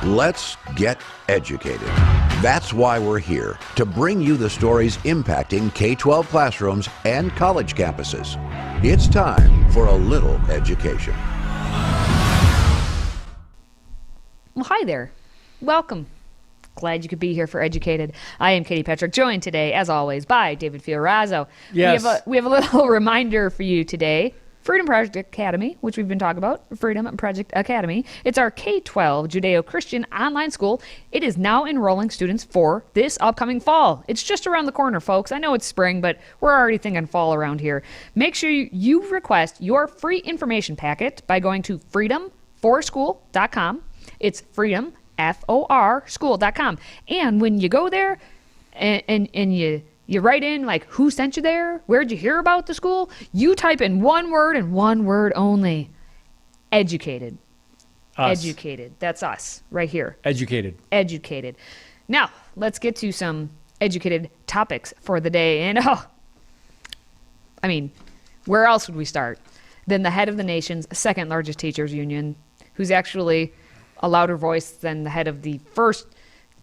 Let's get educated. That's why we're here, to bring you the stories impacting K-12 classrooms and college campuses. It's time for a little education. Well, hi there. Welcome. Glad you could be here for Educated. I am Katie Petrick, joined today, as always, by David Fiorazo. Yes. We have a little reminder for you today. Freedom Project Academy, which we've been talking about, Freedom Project Academy. It's our K-12 Judeo-Christian online school. It is now enrolling students for this upcoming fall. It's just around the corner, folks. I know it's spring, but we're already thinking fall around here. Make sure you request your free information packet by going to freedomforschool.com. It's freedom, F-O-R, school.com. And when you go there and you write in, like, who sent you there? Where'd you hear about the school? You type in one word and one word only. Educated. Us. Educated. That's us right here. Educated. Educated. Now, let's get to some educated topics for the day. And, where else would we start than the head of the nation's second largest teachers union, who's actually a louder voice than the head of the first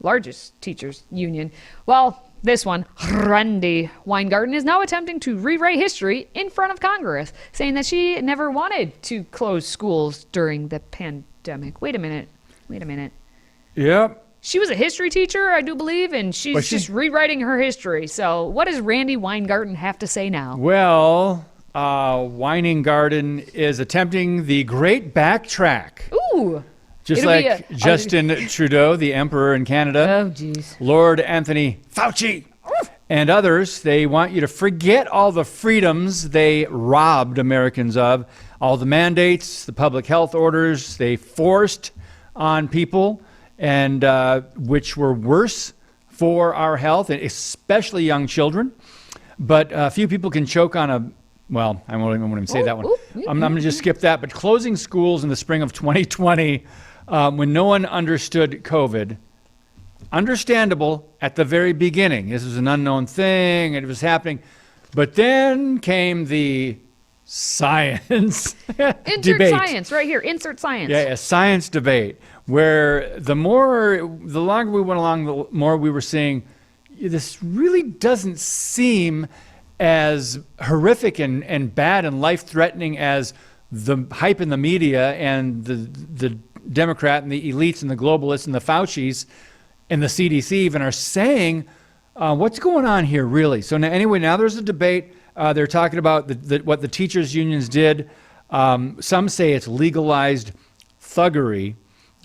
largest teachers union? Well, this one, Randi Weingarten, is now attempting to rewrite history in front of Congress, saying that she never wanted to close schools during the pandemic. Wait a minute. Yep. She was a history teacher, I do believe, and she's just rewriting her history. So what does Randi Weingarten have to say now? Well, Weingarten is attempting the great backtrack. Ooh. Just like Justin Trudeau, the emperor in Canada, Oh, geez. Lord Anthony Fauci, and others. They want you to forget all the freedoms they robbed Americans of, all the mandates, the public health orders they forced on people, and which were worse for our health, and especially young children. But few people can choke on a, well, I won't even say that one. I'm going to just skip that. But closing schools in the spring of 2020, when no one understood COVID, understandable at the very beginning. This was an unknown thing, and it was happening. But then came the science Insert debate. science right here. Insert science. Yeah, a science debate where the longer we went along, the more we were seeing this really doesn't seem as horrific and bad and life-threatening as the hype in the media and the Democrat and the elites and the globalists and the Faucis and the CDC even are saying. What's going on here, really? So now there's a debate. They're talking about what the teachers' unions did. Some say it's legalized thuggery,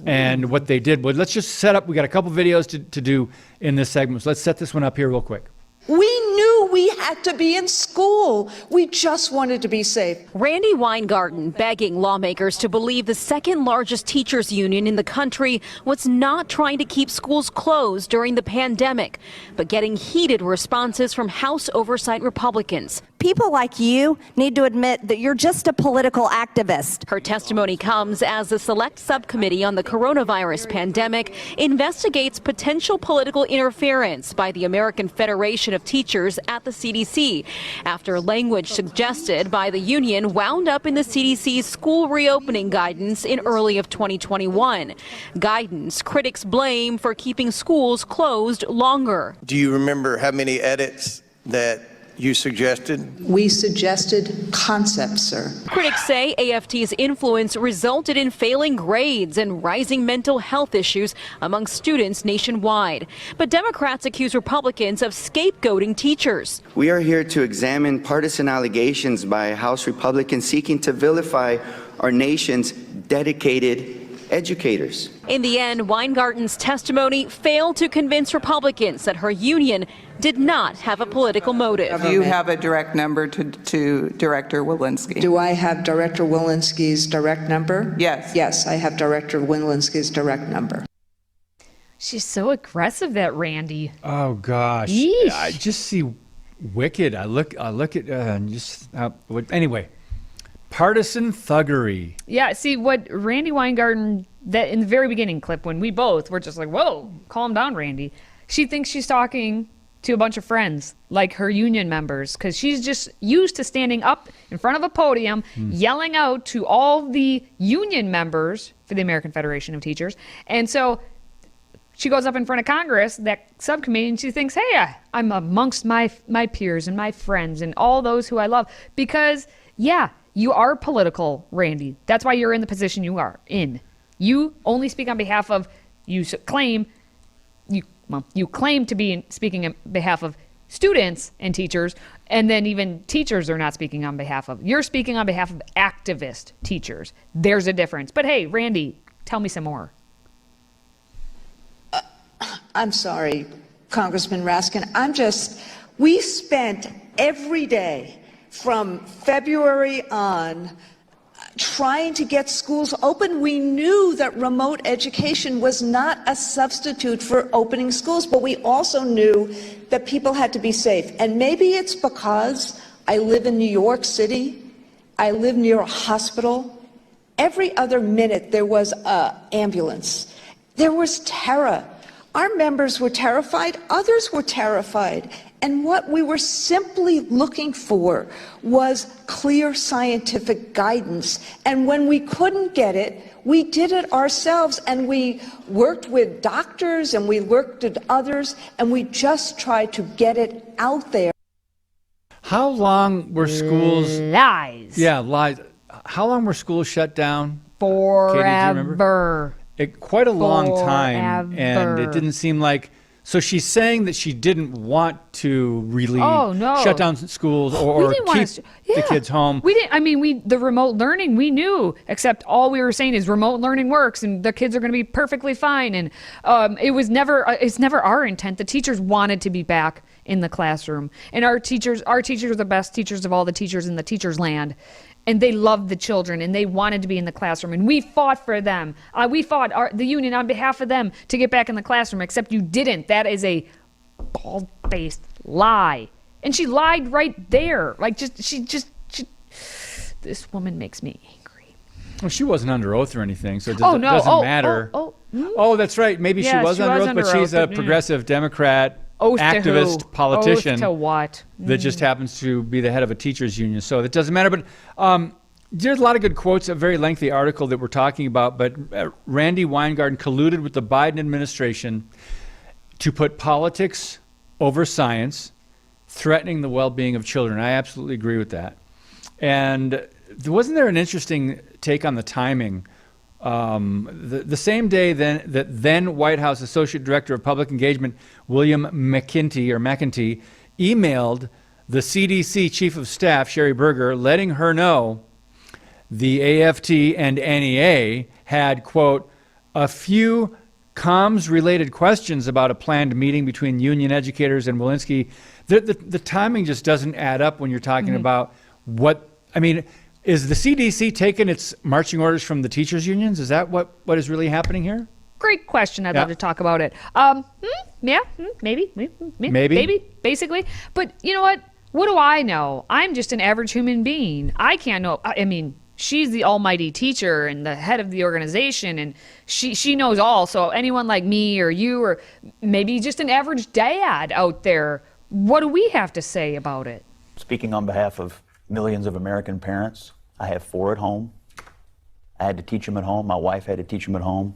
and what they did. But let's just set up. We got a couple videos to do in this segment. So let's set this one up here real quick. We knew we had to be in school. We just wanted to be safe. Randi Weingarten begging lawmakers to believe the second largest teachers union in the country was not trying to keep schools closed during the pandemic, but getting heated responses from House Oversight Republicans. People like you need to admit that you're just a political activist. Her testimony comes as the Select Subcommittee on the coronavirus pandemic investigates potential political interference by the American Federation of Teachers at the CDC after language suggested by the union wound up in the CDC's school reopening guidance in early of 2021. Guidance critics blame for keeping schools closed longer. Do you remember how many edits that you suggested? We suggested concepts, sir. Critics say AFT's influence resulted in failing grades and rising mental health issues among students nationwide. But Democrats accuse Republicans of scapegoating teachers. We are here to examine partisan allegations by House Republicans seeking to vilify our nation's dedicated educators. In the end, Weingarten's testimony failed to convince Republicans that her union did not have a political motive. Do you have a direct number to Director Walensky? Do I have Director Walensky's direct number? Yes. Yes, I have Director Walensky's direct number. She's so aggressive, that Randi. Oh gosh, Yeesh. I just see wicked. I look at anyway. Partisan thuggery. Yeah, see what Randi Weingarten, that in the very beginning clip when we both were just like, whoa, calm down, Randi. She thinks she's talking to a bunch of friends, like her union members, because she's just used to standing up in front of a podium, yelling out to all the union members for the American Federation of Teachers. And so she goes up in front of Congress, that subcommittee, and she thinks, hey, I'm amongst my peers and my friends and all those who I love. Because, yeah, you are political, Randy. That's why you're in the position you are in. You only speak on behalf of, you claim to be speaking on behalf of students and teachers, and then even teachers are not speaking on behalf of. You're speaking on behalf of activist teachers. There's a difference. But hey, Randy, tell me some more. I'm sorry, Congressman Raskin. We spent every day from February on trying to get schools open. We knew that remote education was not a substitute for opening schools, but we also knew that people had to be safe. And maybe it's because I live in New York City, I live near a hospital. Every other minute there was an ambulance. There was terror. Our members were terrified, others were terrified. And what we were simply looking for was clear scientific guidance. And when we couldn't get it, we did it ourselves. And we worked with doctors and we worked with others, and we just tried to get it out there. How long were schools... Lies. Yeah, lies. How long were schools shut down? Forever. Katie, do you remember? Quite a long time, Forever. and it didn't seem like... So she's saying that she didn't want to really shut down schools or keep the kids home. We didn't. I mean, the remote learning, we knew, except all we were saying is remote learning works and the kids are going to be perfectly fine. And it's never our intent. The teachers wanted to be back in the classroom, and our teachers are the best teachers of all the teachers in the teachers' land. And they loved the children, and they wanted to be in the classroom. And we fought for them. We fought the union on behalf of them to get back in the classroom, except you didn't. That is a bald-faced lie. And she lied right there. Like, this woman makes me angry. Well, she wasn't under oath or anything, so it doesn't matter. Oh, that's right. Maybe she was under oath, but she's a progressive Democrat. Oath activist to who? politician Oath to what? That just happens to be the head of a teachers union, so it doesn't matter. But there's a lot of good quotes, a very lengthy article that we're talking about, but Randy Weingarten colluded with the Biden administration to put politics over science, threatening the well-being of children. I absolutely agree with that. And wasn't there an interesting take on the timing? The same day that then White House Associate Director of Public Engagement William McEntee emailed the CDC Chief of Staff Sherry Berger, letting her know the AFT and NEA had, quote, a few comms-related questions about a planned meeting between union educators and Walensky. The timing just doesn't add up when you're talking about what, I mean, is the CDC taking its marching orders from the teachers' unions? Is that what is really happening here? Great question. I'd love to talk about it. Maybe, basically. But you know what? What do I know? I'm just an average human being. I can't know. I mean, she's the almighty teacher and the head of the organization, and she knows all. So anyone like me or you or maybe just an average dad out there, what do we have to say about it? Speaking on behalf of millions of American parents, I have 4 at home. I had to teach them at home. My wife had to teach them at home.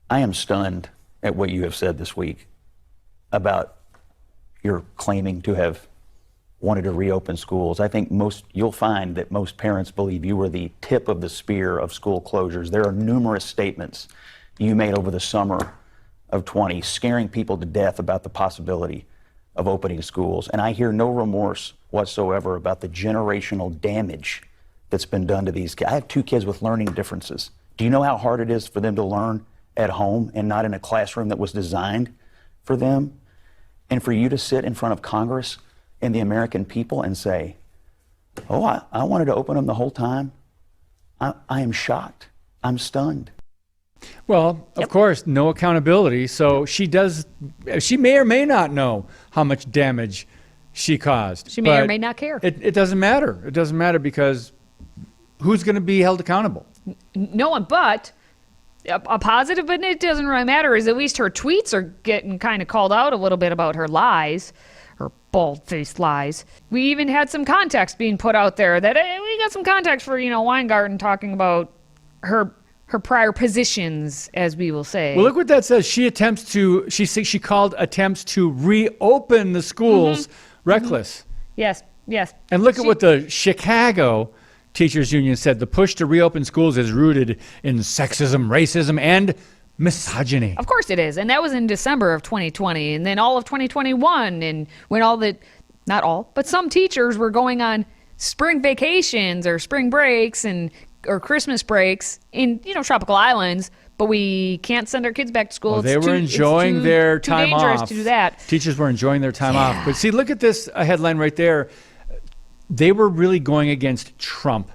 I am stunned at what you have said this week about your claiming to have wanted to reopen schools. I think you'll find that most parents believe you were the tip of the spear of school closures. There are numerous statements you made over the summer of 20, scaring people to death about the possibility of opening schools. And I hear no remorse whatsoever about the generational damage that's been done to these kids. I have 2 kids with learning differences. Do you know how hard it is for them to learn at home and not in a classroom that was designed for them? And for you to sit in front of Congress and the American people and say, oh, I wanted to open them the whole time. I am shocked. I'm stunned. Well, of course, no accountability. So she may or may not know how much damage she caused. She may or may not care. It doesn't matter. It doesn't matter because who's going to be held accountable? No one, but a positive, but it doesn't really matter, is at least her tweets are getting kind of called out a little bit about her lies, her bald-faced lies. We even had some context being put out there that we got some context for, Weingarten talking about her her prior positions, as we will say. Well, look what that says. She called attempts to reopen the schools reckless. Yes. And look at what the Chicago Teachers Union said. The push to reopen schools is rooted in sexism, racism, and misogyny. Of course it is. And that was in December of 2020. And then all of 2021. And when not all, but some teachers were going on spring vacations or spring breaks or Christmas breaks in, tropical islands. But we can't send our kids back to school. Well, they were enjoying their time off. Too dangerous to do that. Teachers were enjoying their time off. But see, look at this headline right there. They were really going against Trump.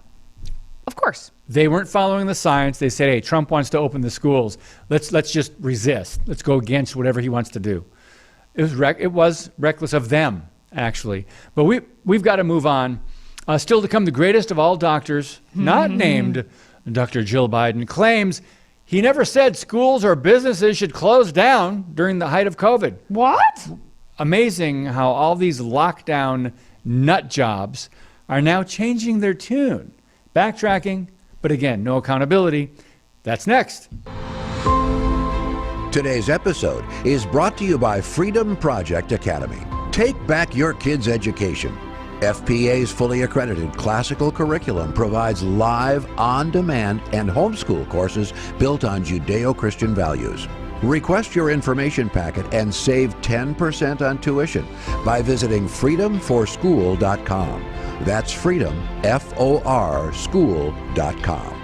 Of course. They weren't following the science. They said, hey, Trump wants to open the schools. Let's just resist. Let's go against whatever he wants to do. It was reckless of them, actually. But we've got to move on. Still to come, the greatest of all doctors, not named Dr. Jill Biden, claims he never said schools or businesses should close down during the height of COVID. What? Amazing how all these lockdown nut jobs are now changing their tune. Backtracking, but again, no accountability. That's next. Today's episode is brought to you by FreedomProject Academy. Take back your kids' education. FPA's fully accredited classical curriculum provides live, on-demand, and homeschool courses built on Judeo-Christian values. Request your information packet and save 10% on tuition by visiting freedomforschool.com. That's freedom, F-O-R, school.com.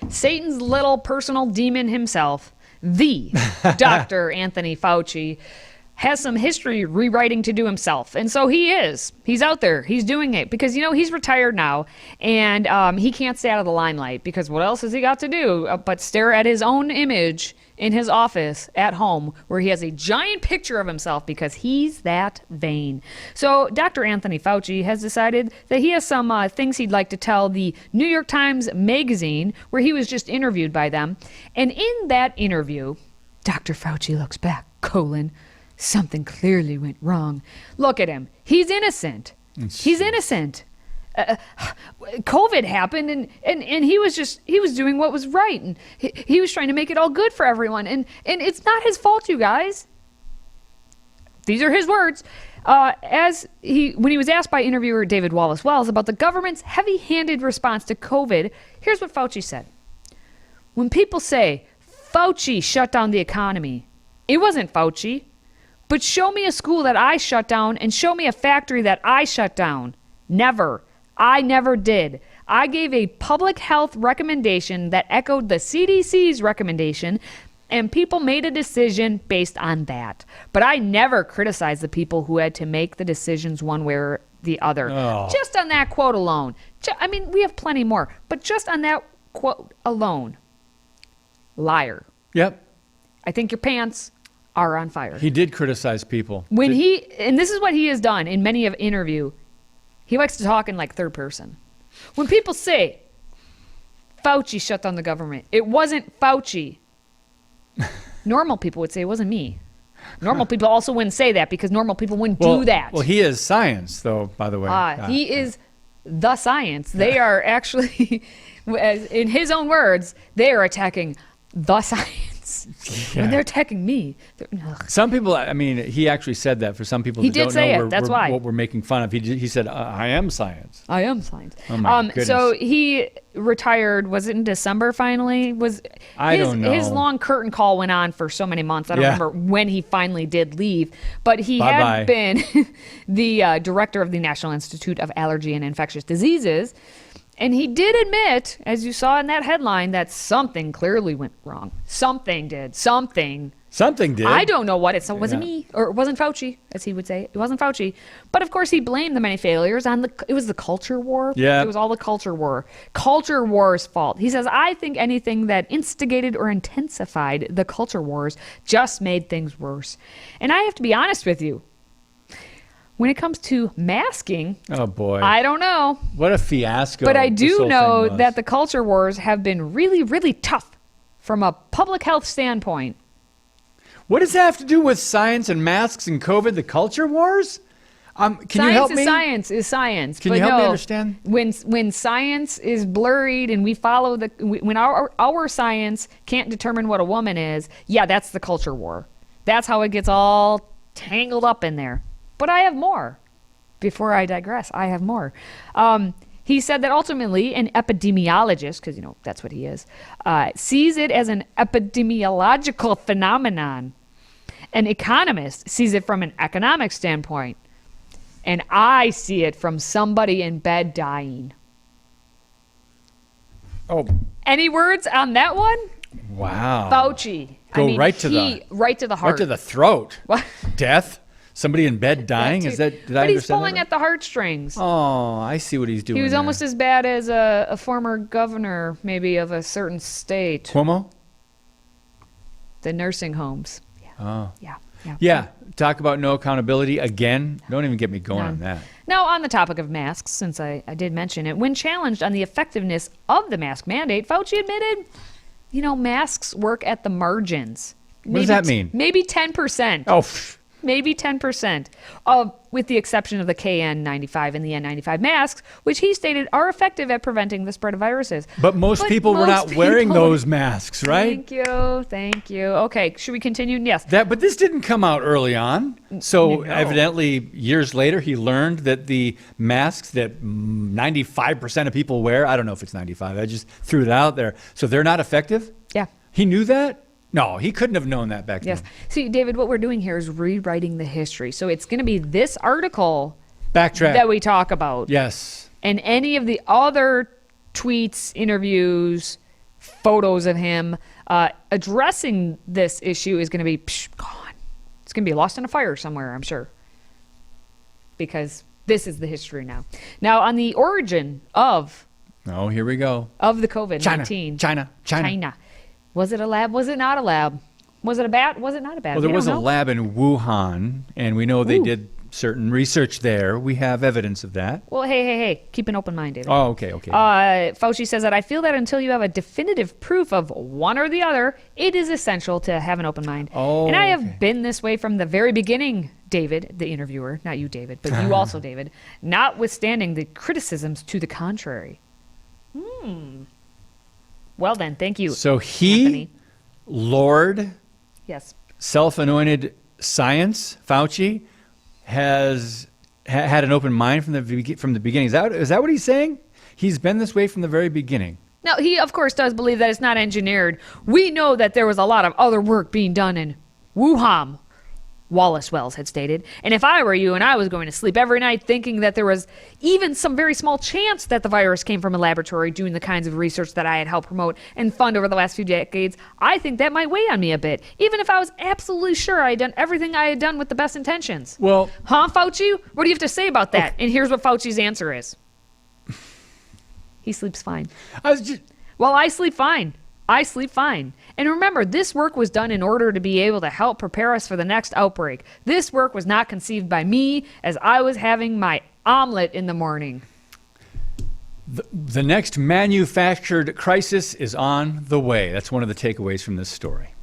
Satan's little personal demon himself, the Dr. Anthony Fauci, has some history rewriting to do himself. And so he's out there, he's doing it because, he's retired now and he can't stay out of the limelight because what else has he got to do but stare at his own image in his office at home where he has a giant picture of himself because he's that vain. So Dr. Anthony Fauci has decided that he has some things he'd like to tell the New York Times Magazine where he was just interviewed by them. And in that interview, Dr. Fauci looks back, something clearly went wrong. Look at him. He's innocent. He's innocent. COVID happened and he was doing what was right. And he was trying to make it all good for everyone. And it's not his fault, you guys. These are his words. When he was asked by interviewer David Wallace Wells about the government's heavy-handed response to COVID, here's what Fauci said. When people say, Fauci shut down the economy, it wasn't Fauci. But show me a school that I shut down and show me a factory that I shut down. Never. I never did. I gave a public health recommendation that echoed the CDC's recommendation, and people made a decision based on that. But I never criticized the people who had to make the decisions one way or the other. Oh. Just on that quote alone. We have plenty more, but just on that quote alone. Liar. Yep. I think your pants are on fire. He did criticize people. And this is what he has done in many of interview. He likes to talk in like third person. When people say, Fauci shut down the government, it wasn't Fauci. Normal people would say it wasn't me. Normal people also wouldn't say that because normal people wouldn't do that. Well, he is science, though, by the way. He is the science. They are actually, in his own words, they are attacking the science. Yeah. When they're attacking me. Some people, he actually said that for some people who don't know what we're making fun of. He said, I am science. I am science. Oh my goodness. So he retired, was it in December finally? I don't know. His long curtain call went on for so many months. I don't remember when he finally did leave. But he had been the director of the National Institute of Allergy and Infectious Diseases. And he did admit, as you saw in that headline, that something clearly went wrong. Something did. Something did. I don't know what. It wasn't me, or it wasn't Fauci, as he would say. It wasn't Fauci. But of course, he blamed the many failures on it was the culture war. Yeah. It was all the culture war. Culture war's fault. He says, I think anything that instigated or intensified the culture wars just made things worse. And I have to be honest with you. When it comes to masking, oh boy, I don't know. What a fiasco. But I do know that the culture wars have been really, really tough from a public health standpoint. What does that have to do with science and masks and COVID, the culture wars? Can you help me? Science is science. Can you help me understand? When science is blurred and we follow when our science can't determine what a woman is, yeah, that's the culture war. That's how it gets all tangled up in there. But I have more. Before I digress, I have more. He said that ultimately an epidemiologist, because that's what he is, sees it as an epidemiological phenomenon. An economist sees it from an economic standpoint. And I see it from somebody in bed dying. Oh. Any words on that one? Wow. Fauci. Right to the heart. Right to the throat. What? Death? Somebody in bed dying? Did I understand that? But he's pulling at the heartstrings. Oh, I see what he's doing. He was there. almost as bad as a former governor, maybe, of a certain state. Cuomo? The nursing homes. Yeah. Oh. Yeah. Yeah. Talk about no accountability again. Don't even get me going on that. Now, on the topic of masks, since I did mention it, when challenged on the effectiveness of the mask mandate, Fauci admitted, masks work at the margins. What does that mean? Maybe 10%. Oh, maybe 10%, with the exception of the KN95 and the N95 masks, which he stated are effective at preventing the spread of viruses. But most people were not wearing those masks, right? Thank you. Okay, should we continue? Yes. But this didn't come out early on. So evidently, years later, he learned that the masks that 95% of people wear, I don't know if it's 95, I just threw it out there. So they're not effective? Yeah. He knew that? No, he couldn't have known that back then. Yes. See, David, what we're doing here is rewriting the history. So it's going to be this article that we talk about. Yes. And any of the other tweets, interviews, photos of him addressing this issue is going to be gone. It's going to be lost in a fire somewhere, I'm sure. Because this is the history now. Now, on the origin of... Oh, here we go. Of the COVID-19. China. Was it a lab? Was it not a lab? Was it a bat? Was it not a bat? Well, there was a lab in Wuhan, and we know they did certain research there. We have evidence of that. Well, hey. Keep an open mind, David. Oh, okay. Fauci says that I feel that until you have a definitive proof of one or the other, it is essential to have an open mind. Oh, and I have been this way from the very beginning, David, the interviewer. Not you, David, but you also, David. Notwithstanding the criticisms to the contrary. Well then, thank you. So he, Anthony. Lord, yes, self-anointed science, Fauci, has had an open mind from the beginning. Is that what he's saying? He's been this way from the very beginning. Now, he, of course, does believe that it's not engineered. We know that there was a lot of other work being done in Wuhan, Wallace Wells had stated. And if I were you and I was going to sleep every night thinking that there was even some very small chance that the virus came from a laboratory doing the kinds of research that I had helped promote and fund over the last few decades, I think that might weigh on me a bit, even if I was absolutely sure I had done everything I had done with the best intentions. Well... Huh, Fauci? What do you have to say about that? Okay. And here's what Fauci's answer is. He sleeps fine. Well, I sleep fine. I sleep fine. And remember, this work was done in order to be able to help prepare us for the next outbreak. This work was not conceived by me as I was having my omelet in the morning. The next manufactured crisis is on the way. That's one of the takeaways from this story.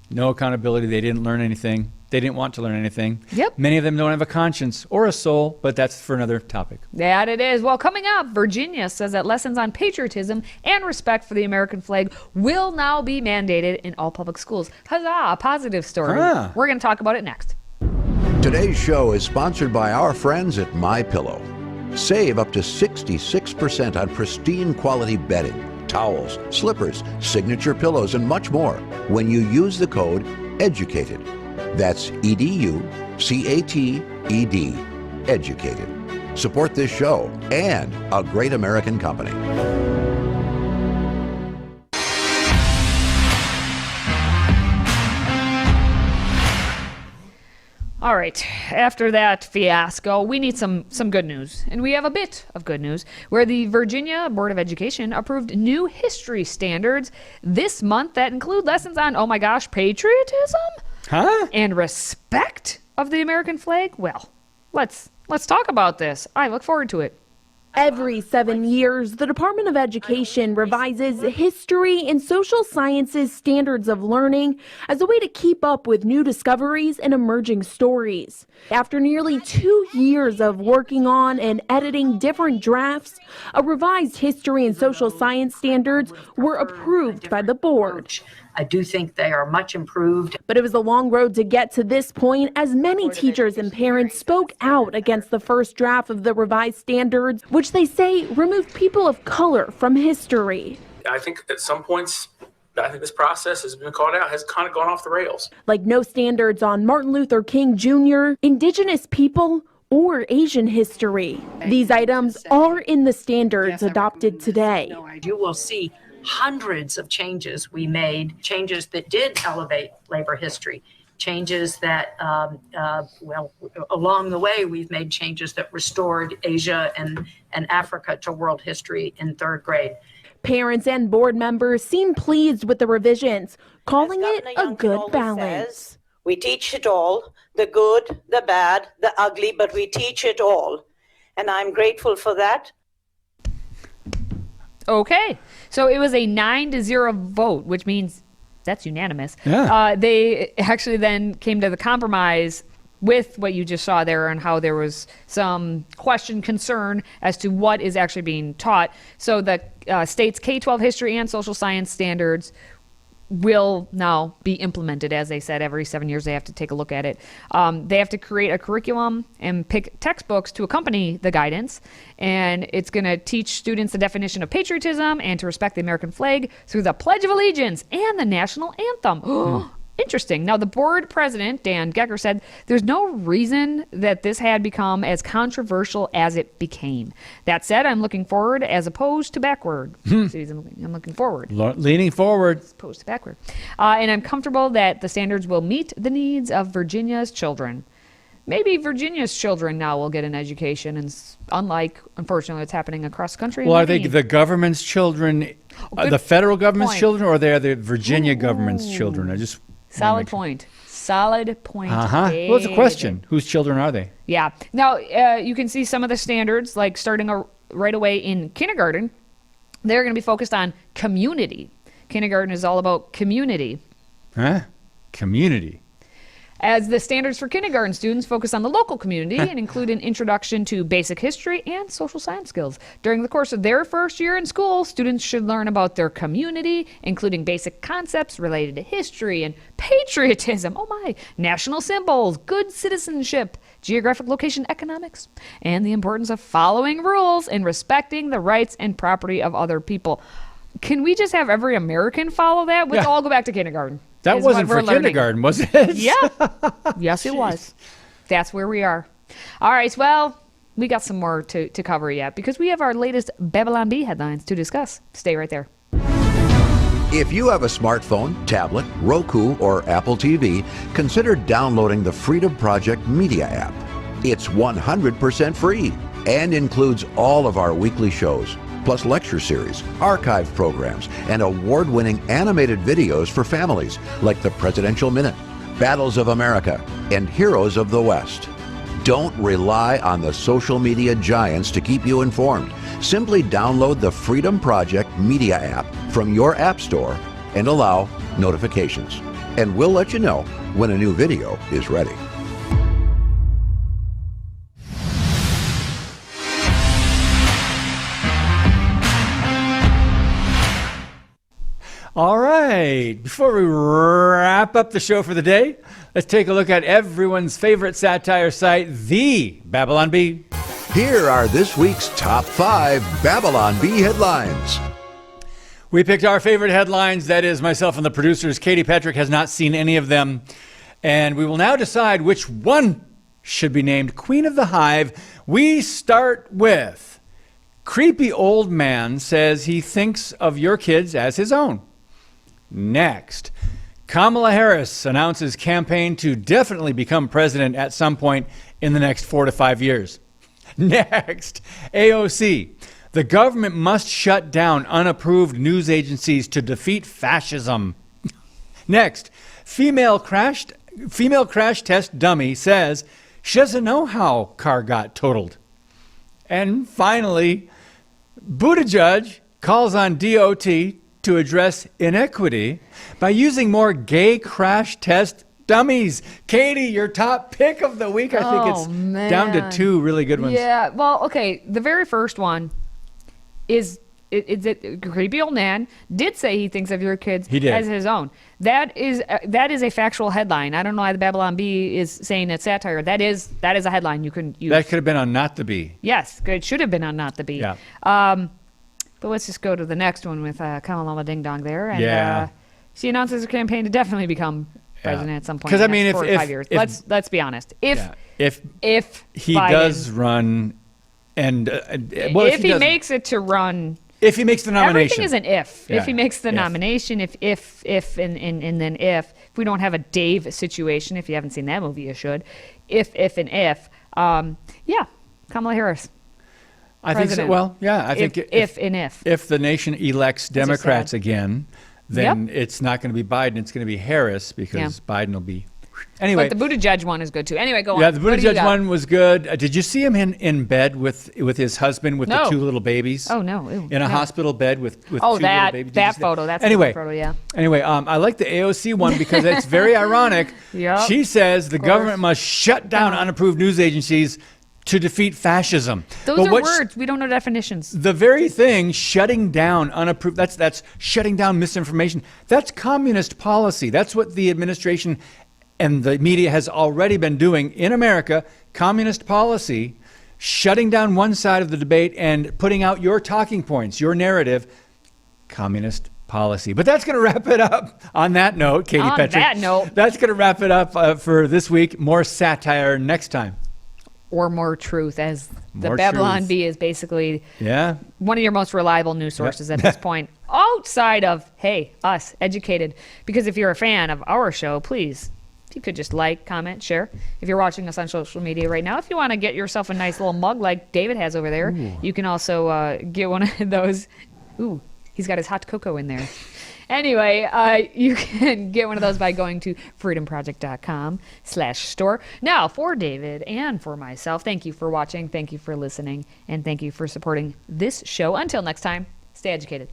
No accountability. They didn't learn anything. They didn't want to learn anything. Yep. Many of them don't have a conscience or a soul, but that's for another topic. That it is. Well, coming up, Virginia says that lessons on patriotism and respect for the American flag will now be mandated in all public schools. Huzzah, a positive story. We're going to talk about it next. Today's show is sponsored by our friends at MyPillow. Save up to 66% on pristine quality bedding, towels, slippers, signature pillows, and much more when you use the code EDUCATED. That's EDUCATED. Educated. Support this show and a great American company. All right, after that fiasco, we need some good news. And we have a bit of good news, where the Virginia Board of Education approved new history standards this month that include lessons on, oh my gosh, patriotism? And respect of the American flag? Well, let's talk about this. I look forward to it. Every 7 years, the Department of Education revises history and social sciences standards of learning as a way to keep up with new discoveries and emerging stories. After nearly 2 years of working on and editing different drafts, a revised history and social science standards were approved by the board. I do think they are much improved. But it was a long road to get to this point, as many teachers and parents spoke out against the first draft of the revised standards, which they say removed people of color from history. I think at some points, this process has been called out, has kind of gone off the rails. Like no standards on Martin Luther King Jr., Indigenous people, or Asian history. These items are in the standards adopted today. You will see hundreds of changes we made, changes that did elevate labor history, changes that, along the way, we've made changes that restored Asia and Africa to world history in third grade. Parents and board members seem pleased with the revisions, calling it a good balance. We teach it all, the good, the bad, the ugly, but we teach it all. And I'm grateful for that. Okay, so it was a 9-0 vote, which means that's unanimous. Yeah. They actually then came to the compromise with what you just saw there and how there was some concern as to what is actually being taught. So the state's K-12 history and social science standards will now be implemented. As they said, every 7 years they have to take a look at it. They have to create a curriculum and pick textbooks to accompany the guidance, and it's going to teach students the definition of patriotism and to respect the American flag through the Pledge of Allegiance and the national anthem. Interesting. Now, the board president, Dan Gecker, said there's no reason that this had become as controversial as it became. That said, I'm looking forward as opposed to backward. I'm looking forward. Leaning forward. As opposed to backward. And I'm comfortable that the standards will meet the needs of Virginia's children. Maybe Virginia's children now will get an education, and unlike, unfortunately, what's happening across the country. Well, are they the government's children, the federal government's children, or they are the Virginia government's children? Solid point. Solid point. Well, it's a question. Whose children are they? Yeah. Now, you can see some of the standards, like starting right away in kindergarten, they're going to be focused on community. Kindergarten is all about community. Huh? Community. As the standards for kindergarten students focus on the local community and include an introduction to basic history and social science skills. During the course of their first year in school, students should learn about their community, including basic concepts related to history and patriotism, national symbols, good citizenship, geographic location economics, and the importance of following rules and respecting the rights and property of other people. Can we just have every American follow that? We'll all go back to kindergarten. That wasn't for kindergarten, was it? Yeah. Yes, it was. That's where we are. All right. Well, we got some more to cover yet because we have our latest Babylon Bee headlines to discuss. Stay right there. If you have a smartphone, tablet, Roku, or Apple TV, consider downloading the Freedom Project Media app. It's 100% free and includes all of our weekly shows, plus lecture series, archive programs, and award-winning animated videos for families like the Presidential Minute, Battles of America, and Heroes of the West. Don't rely on the social media giants to keep you informed. Simply download the Freedom Project Media app from your app store and allow notifications. And we'll let you know when a new video is ready. All right. Before we wrap up the show for the day, let's take a look at everyone's favorite satire site, the Babylon Bee. Here are this week's top 5 Babylon Bee headlines. We picked our favorite headlines. That is, myself and the producers. Katie Patrick has not seen any of them. And we will now decide which one should be named Queen of the Hive. We start with creepy old man says he thinks of your kids as his own. Next, Kamala Harris announces campaign to definitely become president at some point in the next 4 to 5 years. Next, AOC. The government must shut down unapproved news agencies to defeat fascism. Next, female crash test dummy says she doesn't know how car got totaled. And finally, Buttigieg calls on DOT to address inequity by using more gay crash test dummies. Katie, your top pick of the week. I think it's down to 2 really good ones. Yeah, well, okay. The very first one is creepy old man did say he thinks of your kids as his own. That is a factual headline. I don't know why the Babylon Bee is saying it's satire. That is a headline you can use. That could have been on Not the Bee. Yes, it should have been on Not the Bee. Yeah. But let's just go to the next one with Kamalama Ding Dong there. And, she announces her campaign to definitely become president at some point. Because I mean, if 5 years. Let's be honest. If he Biden does run, and if he makes it to run. If he makes the nomination. Everything is an if. Yeah. If he makes the nomination, if and then if we don't have a Dave situation, if you haven't seen that movie, you should. If. Kamala Harris. I think so. Well, yeah, I think if the nation elects Democrats again, then it's not going to be Biden, it's going to be Harris, because Biden will be. Anyway, but the Buttigieg one is good too. Anyway, go on. Yeah, the Buttigieg one was good. Did you see him in bed with his husband with the 2 little babies? Oh no! In a hospital bed with 2 little babies. That photo. That's anyway. a good photo. Yeah. Anyway, I like the AOC one because it's very ironic. Yep. She says the government must shut down unapproved news agencies to defeat fascism. Those are words. We don't know definitions. The very thing, shutting down unapproved, that's shutting down misinformation. That's communist policy. That's what the administration and the media has already been doing in America. Communist policy, shutting down one side of the debate and putting out your talking points, your narrative. Communist policy. But that's going to wrap it up on that note, Katie Petrick. On that note. That's going to wrap it up for this week. More satire next time. Or more truth, as the More Babylon truth. Bee is basically Yeah. one of your most reliable news sources at this point, outside of, hey, us, educated. Because if you're a fan of our show, please, if you could just like, comment, share. If you're watching us on social media right now, if you want to get yourself a nice little mug like David has over there, you can also get one of those. Ooh, he's got his hot cocoa in there. Anyway, you can get one of those by going to freedomproject.com/store. Now, for David and for myself, thank you for watching, thank you for listening, and thank you for supporting this show. Until next time, stay educated.